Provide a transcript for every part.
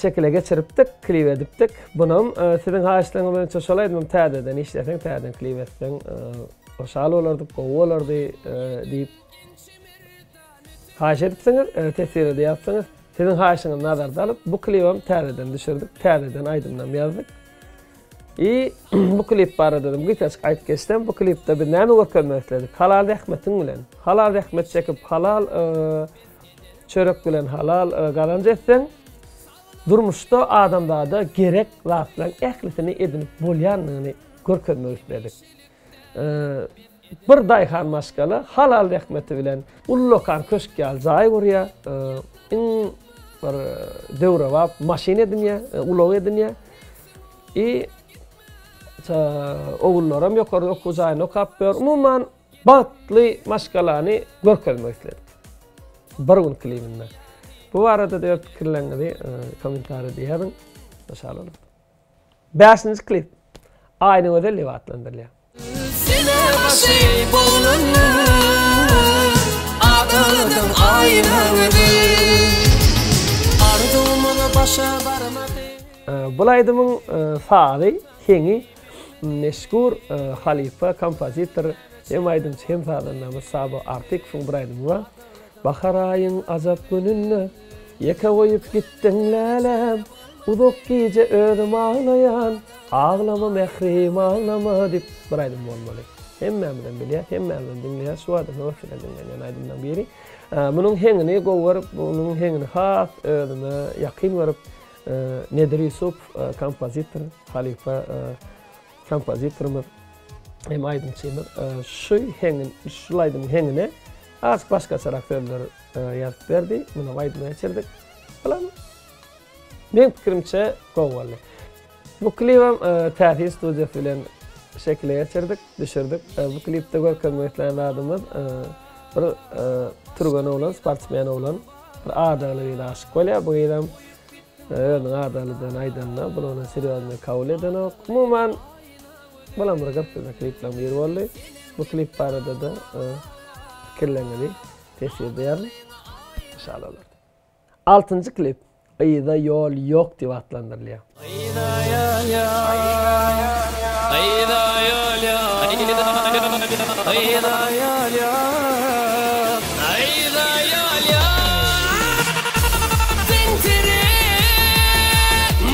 şekile geçiripdik, klip edipdik. Bunun sizin haýyşlaryňyz bilen çoşalaýdym, täzeden işleseň, täzeden klip etseň, oşal bolardy, gowy bolardy diýip haýyş edipsiňiz, tesir edýärsiňiz. Sizin haýyşyňyzy nazarda alyp bu klipim täzeden düşürdik, täzeden Aýdymdan ýazdyk. Bu klip barada da gitaç aýtyp geçsem, bu klipde bir näme görkezmek istedik? Halal rahmetiň bilen. Halal rahmet çekip halal çörek bilen halal galanj etseň, durmuşda adamda gerek zatlaryň ählisini edinip bolýanlygyny görkezmek istedik. Bir daýhan maşgala halal rahmeti bilen ullokan köşkýal jaý görýär. Bir döwre wap maşin edinýär, ulog edinýär. Oğullaram ýokary okuw jaýyna okap ber. Umuman batly maşgalany görkezmek istedik. Bir gün klibinde. Bu arada da pikirlerinizi komentarda diýerin. Maşallah. 5-nji klip. Aýny özelliği atlandyrylýar. Sene başı bolunlu Adadın aynanıdı Ardımını başa barmadı Bu Aýdymyň faly, heňi meşhur halifa, kompozitor, hem aydınçı hem fadanlamız Sabo Artik şun bir aydym var. Bahar ayın azap gününü yeka koyup gittin lalem. Uzak gece özüm ağlayan, ağlama mehrim ağlama dip bir aydym bolmaly. Hemmemden bilýär, hemmemden dinleýär, şu adam öfle dinleýän aydymdan biri. Bunun heňini gowaryp, bunun heňini has özüme ýakyn beryp, Nedir Yusuf kompozitor, halifa kompozitorumuz hem aydymçymyz. Şu heňin, şu aydymyň heňine az başga sözler ýazyp berdi. Muny aýdyma geçirdik. Bilen men pikirimçe gowaly. Bu klipim täze studiýasy bilen şekile geçirdik, düşürdik. Bu klipde görkezmeklen adamız bir turgan oglan, sportsmen oglan, bir adaly ýa aşyk bolýar. Bu ýeram öňe adalydan aýdanna, buny seriýazly kabul edenok. Umuman bulan bir gapda klipler ýer boldy. Bu klip barada da fikirlerinizi tesir edýär. İnşallah. 6-njy klip Aýda ýol ýok diýip atlandyrylýar. Aýda ýol ýok Aýda ýol ýok Aýda ýol ýok Aýda ýol ýok Tentire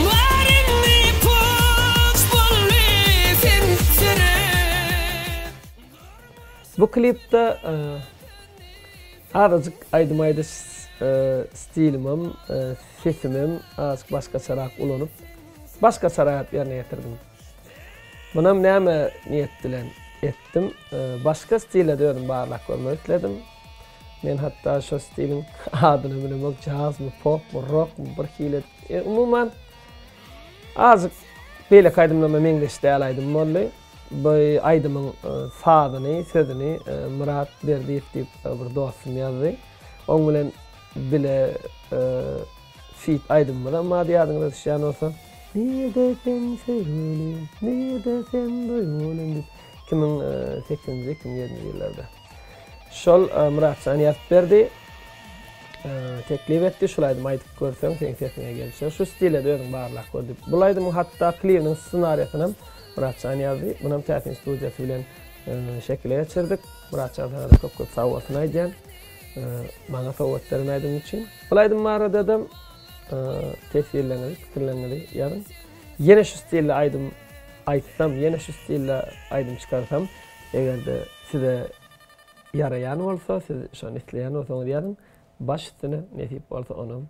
Marini poç bolly tentire. Bu klipde azıcık aýdym stilimim, sesimim az başgaçarak ulanyp, başgaçarak ýerine ýetirdim. Bunam näme niýet bilen etdim? Başga stilde dördüm barlak görmek istedim. Men hatta şu stilin adyny bilmek, jazz mı, pop mı, rock mı, bir hile. Umuman azıcık beýle kaýdymlama meňde işleýär aýdym boldy. Bu aýdymyň fadyny, sözüni Murat Berdiýew diýip bir dostum ýazdy. Oň bilen bile fit aydym bilen ma diýýärdiňiz düşýän bolsa, "Nerede sen sevgilim, nerede sen doýgulim" 2008-2007 ýylllarda. Şol Muratcan ýazyp berdi. Teklip etdi, şol aýdym aýdyp görseň, sen sesine gelýär. Şu stilde dördüm barlak gördüm. Bu aýdym hatta klipiniň ssenariýasyny Muratcan ýazdy. Bunun täze studiýasy bilen şekile geçirdik. Muratcan da köp sawatny aýdýan. Bana sowatlaryny aýdym üçin. Bu aýdym barada da tesirlerinizi, pikirlerinizi ýazyn. Ýene şu stilde aýdym aýtsam, ýene şu stilde aýdym çykarsam, egerde size yarayan bolsa, siz şonu isleýän bolsaňyz ýazyn. Baş üstüne netip bolsa onu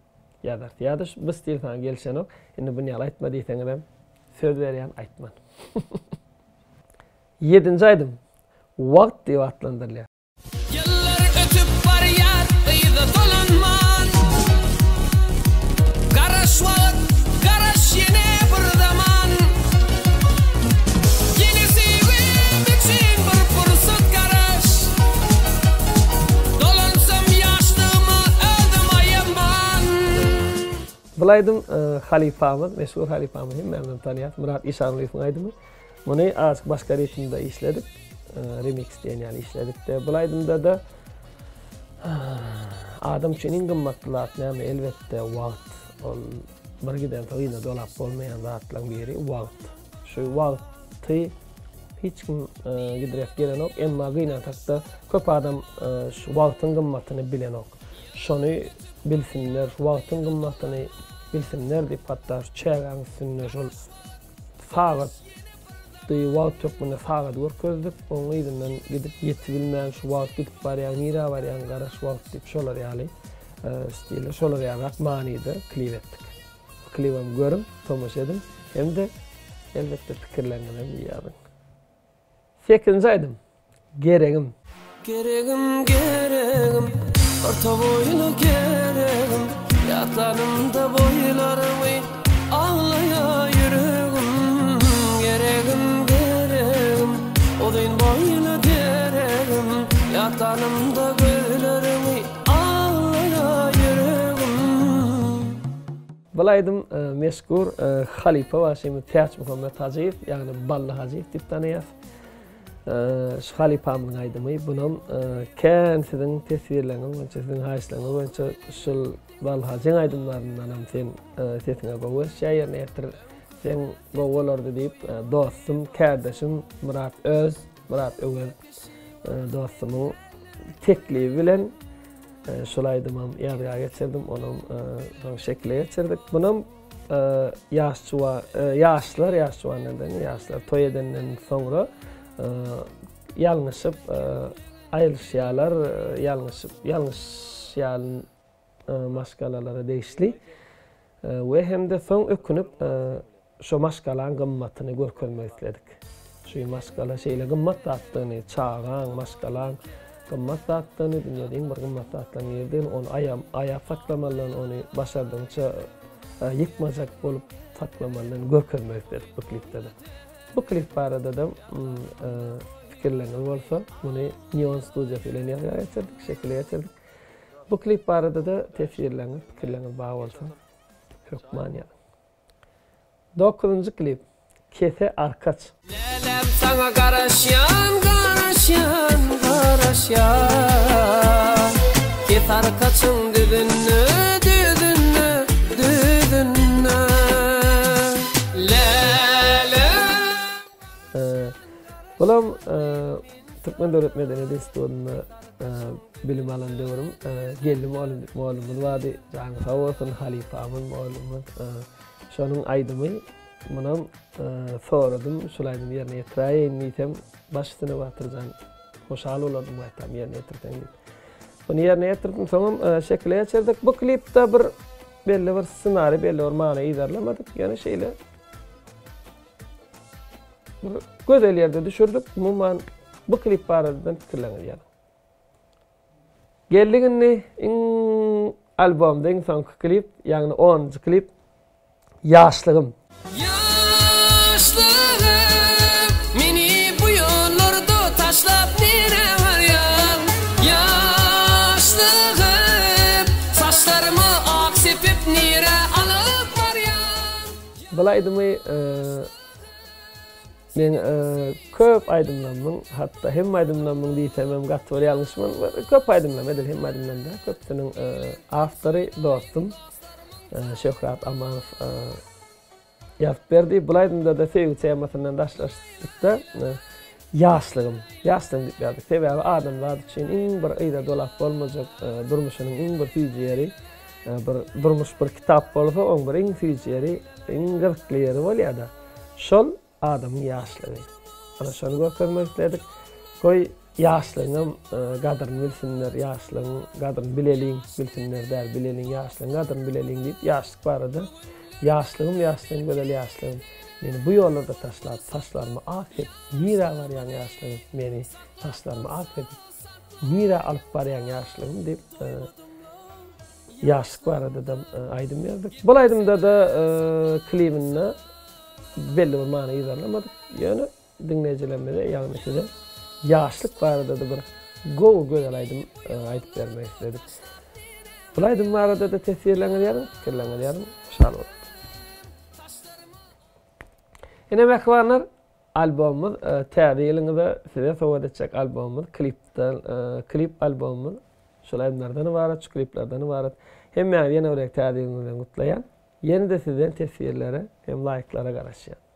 ýazar. Ýa-da bu stil sana gelşenok, indi bunu ýaly aýtma diýseňiz söz berýän aýtman. 7-nji aýdym wagt diýip atlandyrylýar. Yıllar ötüp barýar, ýygy dolanman. Garaş wagt, garaş ýene bir zaman. Ýene sevgim üçin bir fursat garaş. Dolansam ýaşlygymy özüm aýaman. Bu aýdym halifamyz, meşhur halifamyz, hemmäňiz tanýar, Murat İşanlyýewiň aýdymy. Muny azık başga ritmde işledik. Remix diýen ýaly işledik de. Bu aýdymda da adam üçin iň gymmatly zat näme? Elbetde wagt. Ol bir giden toyuna dolap bolmayan zatlaryň biri wagt. Şu wagty hiç kim gidirip gelen ok, emma gyna takda köp adam şu wagtyň gymmatyny bilen ok. Şonu bilsinler, şu wagtyň gymmatyny bilsinler diýip hatda çägäň üstünde şol sagat wagt tökmüne sagat görkezdik. Oňa ýylydan gidip ýetibilmän şu wagt gidip barýan, nira barýan garaş wagt diýip şolar ýaly stili şolar ýaly manydy klip etdik. Klipim görüm, tomaş edim. Hem de elbette pikirlengenim ýaly. 8-nji aýdym. Geregim. Geregim, geregim, orta boylu geregim, ýatlanymda boýlarmy ağlaya yüregim. Geregim, geregim, odyn boylu geregim, ýatlanymda boýlarmy ağlaya yüregim. Bulaydym meşhur Halipa Waşimy Täç Muhammed Hacıyev, ýagny Balla Hacıyev diýip tanýar. Şu Halipamyň aýdymy, bunun känsidiň tesirlerini, sizin haýyşlaryňy boýunça şol Balla Hacıyeň aýdymlaryndan hem sen sesiňe gowy şäýer nätir sen gowalardy diýip dostum, kärdeşim Murat Öwel dostumy teklibi bilen şol aýdymam ýadyga geçirdim, onuň şekli geçirdik. Bunun ýaşlar toy edenden soňra ýalňyşyp aýryşýarlar, ýalňyş ýalyn maskalalara değişli we hemde soň ökünüp şo maskalaň gymmatyny görkezmek isledik. Şu maskala şeýle gymmat atdyny, çağan maskalaň gymmat atdyny, dünýäde bir gymmat atlan ýerden onu aya saklamalaryn, onu başardyňça ýykmajak bolup saklamalaryn görkezmek isledik bu klipde de. Bu klip barada da fikirlerini bolsa, bunu Neon Studio bilen ýaýardyk, şekli ýatirdik. Bu klip barada da tesirlerini, fikirlerini baý bolsa, çok manya. 9-njy klip Kese Arkaç. Lelem sana garaşyan, garaşyan, garaşyan, Kese arkaçın düdünü, düdünü, düdünü. Bulam Türkmen Döwlet Medeniyet Institutyna bilim alan döwrüm. Geldim muallymyň wady, Jaň Sawatyn Halipamyň muallymyň. Şonuň aýdymy, munam soradym, şolaýdym ýerine ýetiräýin diýsem, başyna batyrjan hoşal bolardy bu aýtam ýerine ýetirden. Bunu ýerine ýetirdim, soňam şekli ýetirdik. Bu klipde bir belli bir ssenari, belli bir many ýerlemadik. Ýani şeýle gözel ýerde düşürdük. Mumman bu klip barada pikirleňir ýaly. Geldigini albomda iň soňky klip, ýagny 10-njy klip Ýaşlygym. Ýaşlygym, meni bu ýollarda taşlap nere barýan? Ýaşlygym, saçlarymy ak sepip nere alyp barýan? Bulaýdymy men köp aýdymlanmyň, hatda hem aýdymlanmyň diýsem hem gatwar ýalňyşmyň. Köp aýdymlanmam, edil hem aýdymlanda. Köpsiniň awtory dostum Şöhrat Amanow ýazyp berdi. Bulaýdymda da sevgi temasyndan daşlaşdykda ýaşlygym diýip berdik. Sebebi adamlar üçin iň bir ýa-da dolap bolmajak durmuşynyň iň bir süýji ýeri, bir durmuş bir kitap bolsa, oň bir iň süýji ýeri, iň gyrkly ýeri bolýar-da. Şol adamyň ýaşlygy. Ana şonu görkezmek isledik. Koy ýaşlygym gadryny bilsinler, ýaşlygyň gadryny bileliň, bilsinler däl bileliň ýaşlygyň gadryny bileliň diýip ýaşlyk barada. Ýaşlygym, gözel ýaşlygym. Meni bu ýollarda taşlap, taşlarmy afet, nira barýan ýaşlygym, meni taşlarmy afet, nira alyp barýan ýaşlygym diýip ýaşlyk barada da aýdym berdik. Bu aýdymda da klibinde belli bir many ýazalamadyk. Ýöne dinleýijilerime ýagny size ýaşlyk barada da bir gözel aýdym aýdyp bermek istedik. Bu aýdym barada da tesirleňir ýaly, fikirleňir ýaly. Şal bol. Ene mehmanlar, albomumuz täze ýylyňyzda size sowgat etjek albomumuz, klip albomumuz. Şol aýdymlardan ibaret, şu kliplerden ibaret. Hem ýene ýene täze ýylyňyzdan gutlaýan. Yeni de sizden tesvirlere hem layıklara garaşýan.